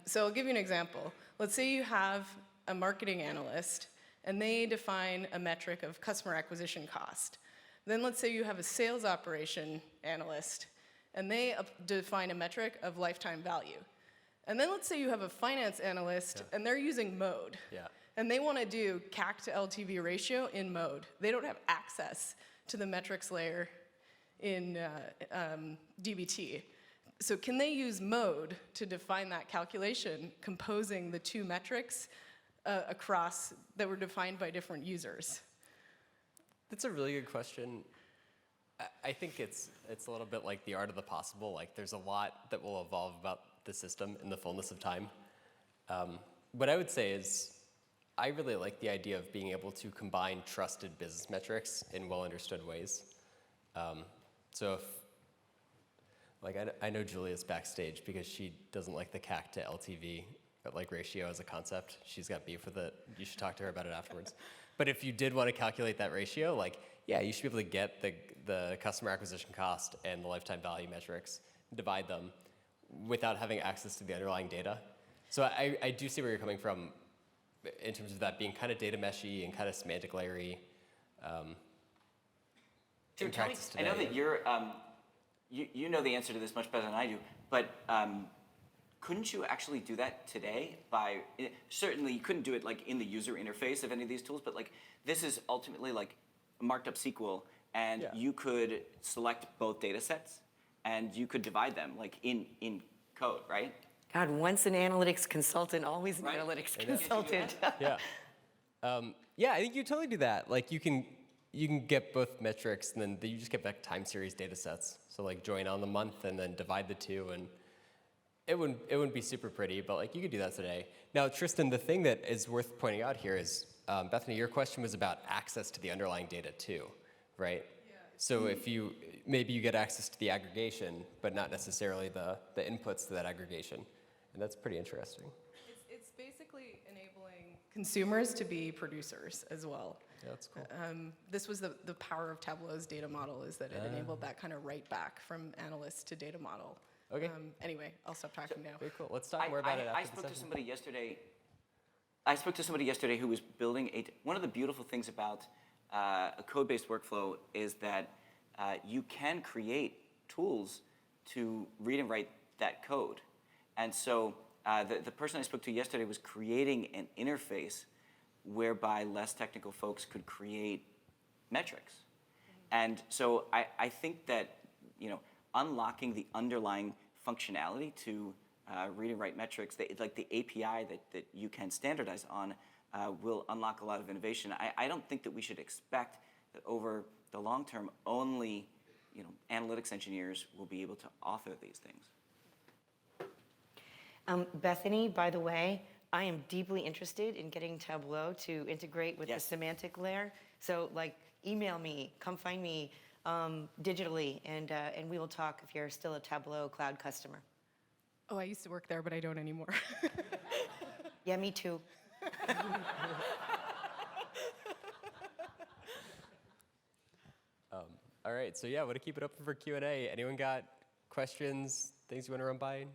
So I'll give you an example. Let's say you have a marketing analyst, and they define a metric of customer acquisition cost. Then let's say you have a sales operation analyst, and they define a metric of lifetime value. And then let's say you have a finance analyst, and they're using mode. Yeah. And they want to do CAC to LTV ratio in mode. They don't have access to the metrics layer in DBT. So can they use mode to define that calculation, composing the 2 metrics across that were defined by different users? That's a really good question. I think it's a little bit like the art of the possible. Like there's a lot that will evolve about the system in the fullness of time. What I would say is I really like the idea of being able to combine trusted business metrics in well-understood ways. So if, like I know Julia's backstage because she doesn't like the CAC to LTV like ratio as a concept. She's got beef with it. You should talk to her about it afterwards. But if you did want to calculate that ratio, like, yeah, you should be able to get the customer acquisition cost and the lifetime value metrics, divide them without having access to the underlying data. So I do see where you're coming from in terms of that being kind of data meshy and kind of semantic layery. In practice today. I know that you're, you know the answer to this much better than I do, but couldn't you actually do that today by, certainly you couldn't do it like in the user interface of any of these tools, but like this is ultimately like marked up SQL, and Yeah. you could select both data sets and you could divide them like in code, right? God, once an analytics consultant, always an Right. analytics I know. consultant. Yeah. Yeah, I think you totally do that. Like you can get both metrics, and then you just get back time series data sets. So like join on the month and then divide the two, and it wouldn't be super pretty, but like you could do that today. Now, Tristan, the thing that is worth pointing out here is, Bethany, your question was about access to the underlying data too, right? Yeah. So if maybe you get access to the aggregation, but not necessarily the inputs to that aggregation, and that's pretty interesting. It's basically enabling consumers to be producers as well. Yeah, that's cool. This was the power of Tableau's data model, is that it enabled that kind of right back from analyst to data model. Okay. Anyway, I'll stop talking now. Very cool. Let's talk more about it after I the spoke session. to somebody yesterday. I spoke to somebody yesterday who was building one of the beautiful things about a code-based workflow is that you can create tools to read and write that code. And so the person I spoke to yesterday was creating an interface whereby less technical folks could create metrics. And so I think that, you know, unlocking the underlying functionality to read and write metrics, like the API that you can standardize on, will unlock a lot of innovation. I don't think that we should expect that over the long term, only, you know, analytics engineers will be able to author these things. Bethany, by the way, I am deeply interested in getting Tableau to integrate with Yes. the semantic layer. So, like, email me, come find me digitally, and we will talk if you're still a Tableau cloud customer. Oh, I used to work there, but I don't anymore. Yeah, me too. All right, so yeah, I want to keep it open for Q&A. Anyone got questions, things you want to run by?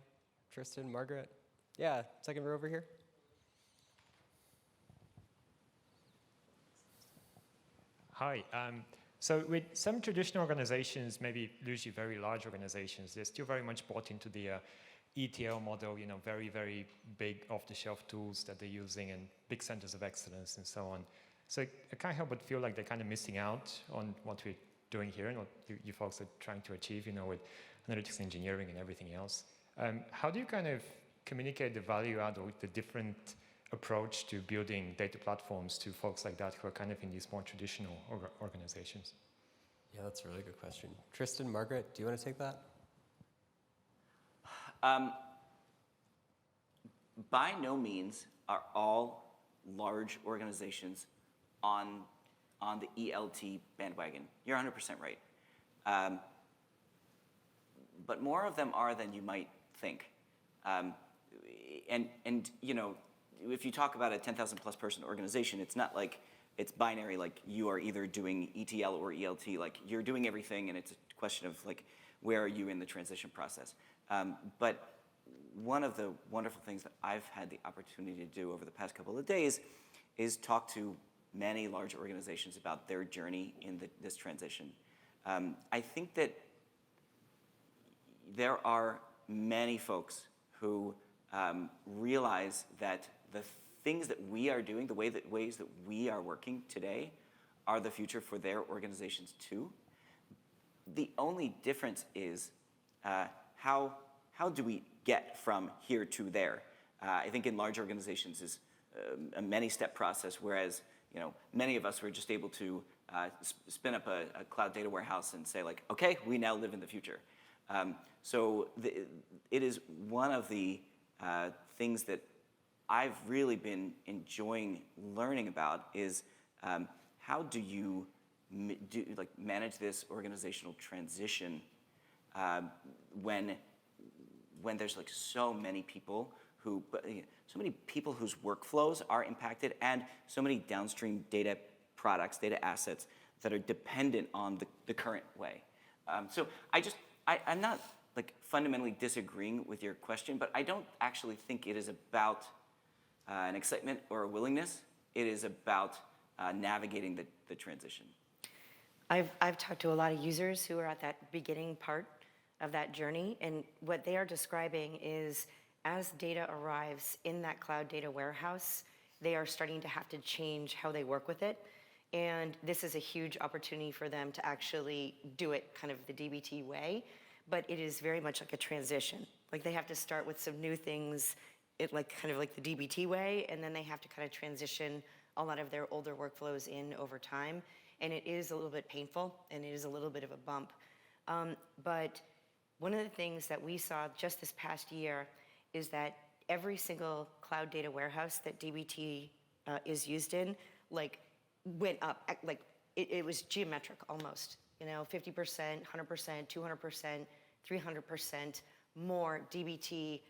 Tristan, Margaret? Yeah, second row over here. Hi. So with some traditional organizations, maybe usually very large organizations, they're still very much bought into the ETL model, you know, very, very big off-the-shelf tools that they're using and big centers of excellence and so on. So I can't help but feel like they're kind of missing out on what we're doing here and what you folks are trying to achieve, you know, with analytics engineering and everything else. How do you kind of communicate the value add or the different approach to building data platforms to folks like that who are kind of in these more traditional organizations? Yeah, that's a really good question. Tristan, Margaret, do you want to take that? By no means are all large organizations on the ELT bandwagon. You're 100% right. But more of them are than you might think. And you know, if you talk about a 10,000 plus person organization, it's not like it's binary, like you are either doing ETL or ELT, like you're doing everything, and it's a question of like, where are you in the transition process? But one of the wonderful things that I've had the opportunity to do over the past couple of days is talk to many large organizations about their journey in this transition. I think that there are many folks who realize that the things that we are doing, the ways that we are working today, are the future for their organizations too. The only difference is how do we get from here to there? I think in large organizations is a many-step process, whereas, you know, many of us were just able to spin up a cloud data warehouse and say like, okay, we now live in the future. It is one of the things that I've really been enjoying learning about is how do you manage this organizational transition when there's like so many people whose workflows are impacted and so many downstream data products, data assets that are dependent on the current way. So I'm not like fundamentally disagreeing with your question, but I don't actually think it is about an excitement or a willingness. It is about navigating the transition. I've talked to a lot of users who are at that beginning part of that journey, and what they are describing is as data arrives in that cloud data warehouse, they are starting to have to change how they work with it. And this is a huge opportunity for them to actually do it kind of the DBT way, but it is very much like a transition. Like they have to start with some new things, kind of like the DBT way, and then they have to kind of transition a lot of their older workflows in over time. And it is a little bit painful, and it is a little bit of a bump. But one of the things that we saw just this past year is that every single cloud data warehouse that DBT is used in, like, went up. Like, it was geometric almost. 50%, 100%, 200%, 300% more DBT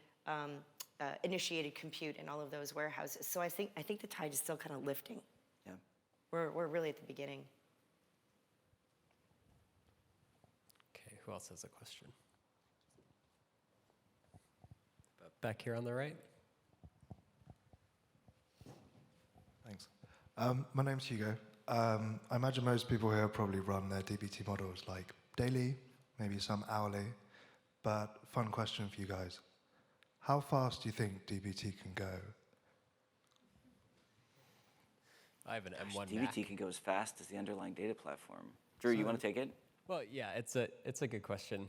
initiated compute in all of those warehouses. So I think the tide is still kind of lifting. Yeah. We're really at the beginning. Okay, who else has a question? Back here on the right. Thanks. My name's Hugo. I imagine most people here probably run their DBT models like daily, maybe some hourly, but fun question for you guys. How fast do you think DBT can go? I have an M1 DBT Mac. can go as fast as the underlying data platform. Drew, you want to take it? Well, yeah, it's a good question.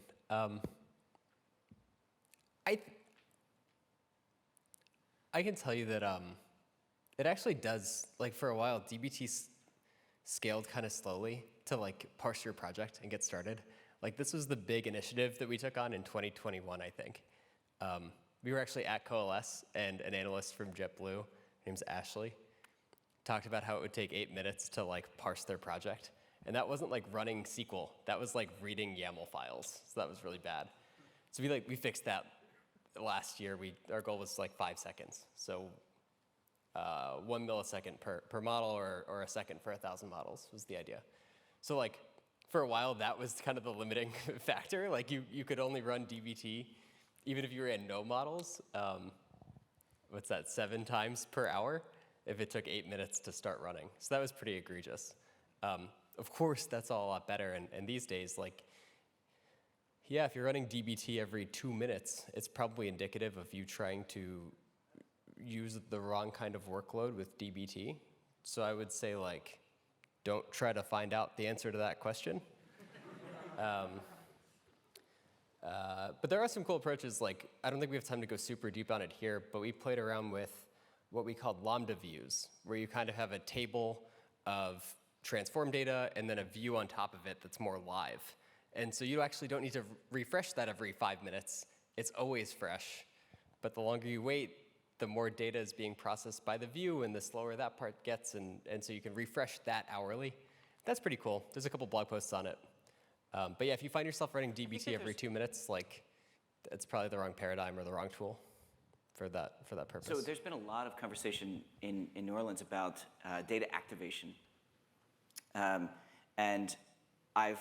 I can tell you that it actually does, like for a while, DBT scaled kind of slowly to like parse your project and get started. Like this was the big initiative that we took on in 2021, I think. We were actually at Coalesce, and an analyst from JetBlue, her name's Ashley, talked about how it would take 8 minutes to like parse their project. And that wasn't like running SQL, that was like reading YAML files. So that was really bad. So we fixed that last year. Our goal was like 5 seconds. So 1 millisecond per model or a second for 1,000 models was the idea. So like for a while that was kind of the limiting factor. Like you could only run DBT even if you ran no models. What's that, 7 times per hour if it took 8 minutes to start running. So that was pretty egregious. Of course, that's all a lot better. And these days, like, yeah, if you're running DBT every 2 minutes, it's probably indicative of you trying to use the wrong kind of workload with DBT. So I would say, like, don't try to find out the answer to that question. But there are some cool approaches. Like, I don't think we have time to go super deep on it here, but we played around with what we called lambda views, where you kind of have a table of transform data and then a view on top of it that's more live. And so you actually don't need to refresh that every 5 minutes. It's always fresh. But the longer you wait, the more data is being processed by the view, and the slower that part gets. And so you can refresh that hourly. That's pretty cool. There's a couple blog posts on it. But yeah, if you find yourself running DBT every 2 minutes, like, it's probably the wrong paradigm or the wrong tool for that purpose. So there's been a lot of conversation in New Orleans about data activation. And I've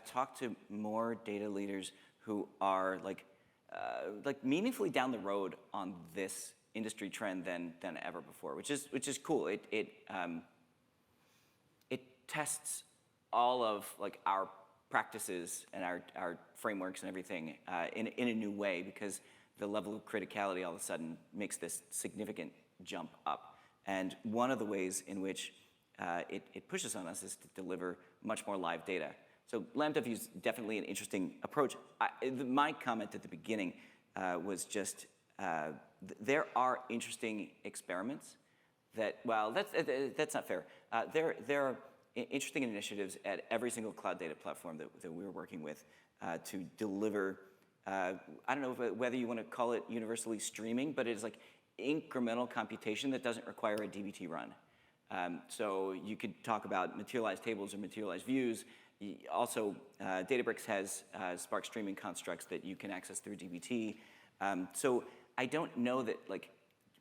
talked to more data leaders who are like meaningfully down the road on this industry trend than ever before, which is cool. It tests all of like our practices and our frameworks and everything in a new way, because the level of criticality all of a sudden makes this significant jump up. And one of the ways in which it pushes on us is to deliver much more live data. So Lambda View is definitely an interesting approach. My comment at the beginning was just there are interesting experiments that, well, that's not fair. There are interesting initiatives at every single cloud data platform that we're working with to deliver, I don't know whether you want to call it universally streaming, but it's like incremental computation that doesn't require a DBT run. So you could talk about materialized tables or materialized views. Also, Databricks has Spark streaming constructs that you can access through DBT. So I don't know that like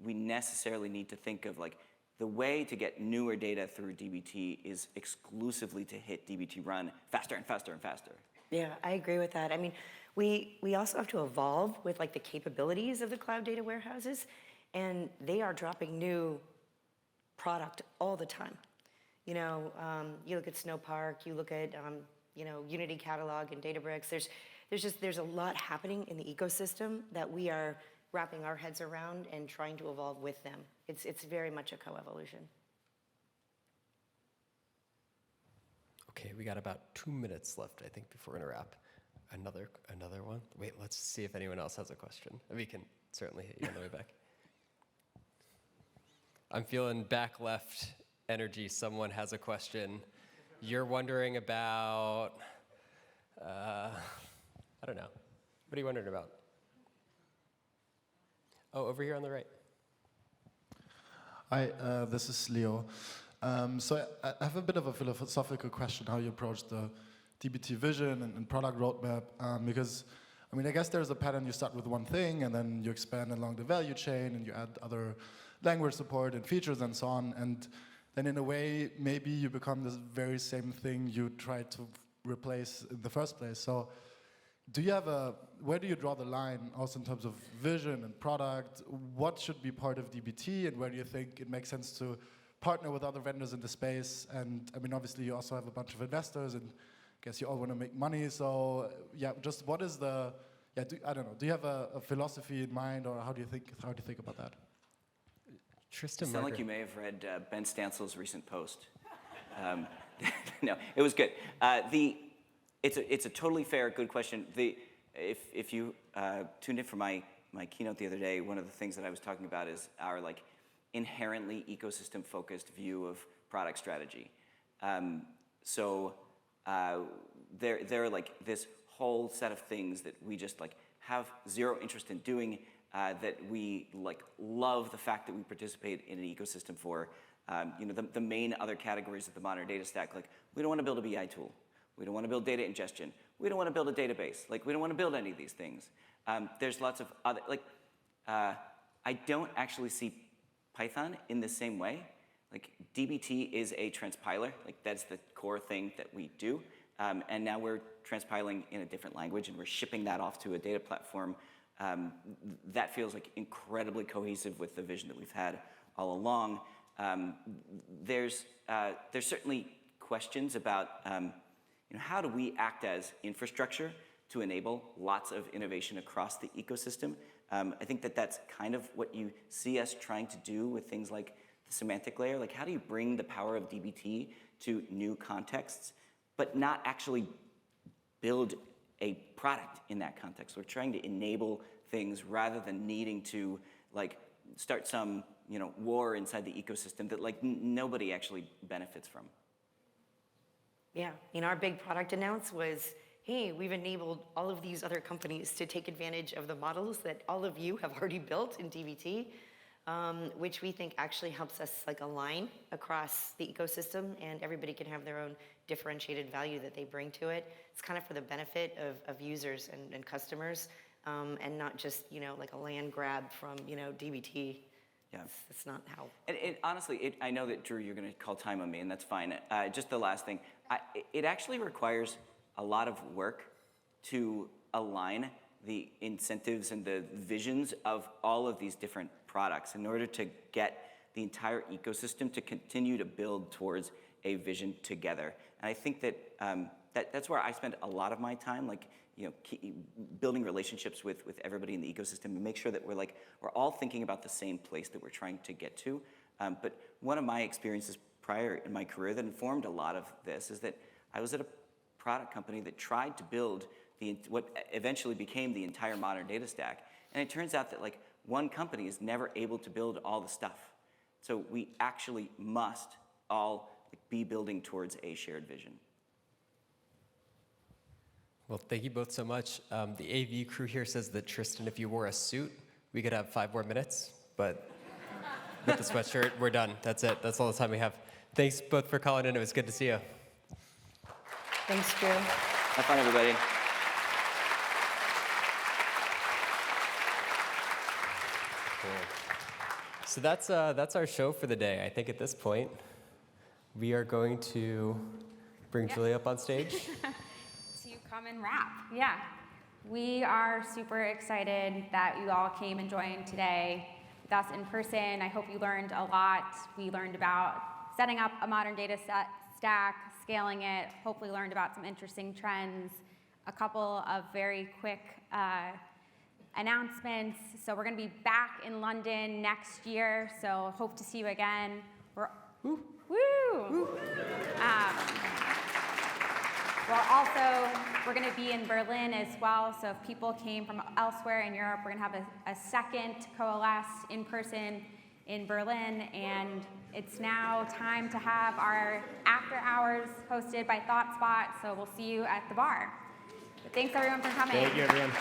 we necessarily need to think of like the way to get newer data through DBT is exclusively to hit DBT run faster and faster and faster. Yeah, I agree with that. I mean, we also have to evolve with like the capabilities of the cloud data warehouses, and they are dropping new product all the time. You know, you look at Snowpark, you look at you know, Unity Catalog and Databricks. There's a lot happening in the ecosystem that we are wrapping our heads around and trying to evolve with them. It's very much a co-evolution. Okay, we got about 2 minutes left, I think, before we're gonna wrap. Another one? Wait, let's see if anyone else has a question. We can certainly hit you on the way back. I'm feeling back left energy. Someone has a question. You're wondering about, I don't know. What are you wondering about? Oh, over here on the right. Hi, this is Leo. So I have a bit of a philosophical question how you approach the DBT vision and product roadmap, because I mean, I guess there's a pattern. You start with one thing and then you expand along the value chain and you add other language support and features and so on, and then in a way maybe you become this very same thing you tried to replace in the first place. So do you have where do you draw the line also in terms of vision and product? What should be part of DBT, and where do you think it makes sense to partner with other vendors in the space? And I mean, obviously you also have a bunch of investors, and I guess you all want to make money. So yeah, just what is the, I don't know, do you have a philosophy in mind, or how do you think about that? Tristan, It sounds Margaret. like you may have read Ben Stansel's recent post. No, it was good. It's a totally fair, good question. If you tuned in for my keynote the other day, one of the things that I was talking about is our like inherently ecosystem-focused view of product strategy. So there are like this whole set of things that we just like have zero interest in doing, that we like love the fact that we participate in an ecosystem for. You know, the main other categories of the modern data stack, like we don't want to build a BI tool. We don't want to build data ingestion. We don't want to build a database. Like, we don't want to build any of these things. There's lots of other, like, I don't actually see Python in the same way. Like, DBT is a transpiler. Like, that's the core thing that we do. And now we're transpiling in a different language, and we're shipping that off to a data platform. That feels like incredibly cohesive with the vision that we've had all along. There's certainly questions about you know, how do we act as infrastructure to enable lots of innovation across the ecosystem? I think that that's kind of what you see us trying to do with things like the semantic layer. Like, how do you bring the power of DBT to new contexts, but not actually build a product in that context? We're trying to enable things rather than needing to like start some, you know, war inside the ecosystem that like nobody actually benefits from. Yeah, and our big product announce was, hey, we've enabled all of these other companies to take advantage of the models that all of you have already built in DBT, which we think actually helps us like align across the ecosystem, and everybody can have their own differentiated value that they bring to it. It's kind of for the benefit of users and customers, and not just, you know, like a land grab from, you know, DBT. Yeah. It's not how. Honestly, I know that, Drew, you're going to call time on me, and that's fine. Just the last thing. It actually requires a lot of work to align the incentives and the visions of all of these different products in order to get the entire ecosystem to continue to build towards a vision together. And I think that, that's where I spend a lot of my time, like, you know, building relationships with everybody in the ecosystem and make sure that we're all thinking about the same place that we're trying to get to. But one of my experiences prior in my career that informed a lot of this is that I was at a product company that tried to build what eventually became the entire modern data stack. And it turns out that like one company is never able to build all the stuff. So we actually must all be building towards a shared vision. Well, thank you both so much. The AV crew here says that, Tristan, if you wore a suit, we could have 5 more minutes, but with the sweatshirt, we're done. That's it. That's all the time we have. Thanks both for calling in. It was good to see you. Thanks, Drew. Have fun, everybody. Cool. So that's our show for the day. I think at this point, we are going to bring Julia up on stage. To come and wrap. Yeah. We are super excited that you all came and joined today with us in person. I hope you learned a lot. We learned about setting up a modern data stack, scaling it, hopefully learned about some interesting trends, a couple of very quick announcements. So we're going to be back in London next year, so hope to see you again. Woo! We're going to be in Berlin as well, so if people came from elsewhere in Europe, we're going to have a second Coalesce in person in Berlin, and it's now time to have our after hours hosted by ThoughtSpot, so we'll see you at the bar. But thanks everyone for coming. Thank you, everyone.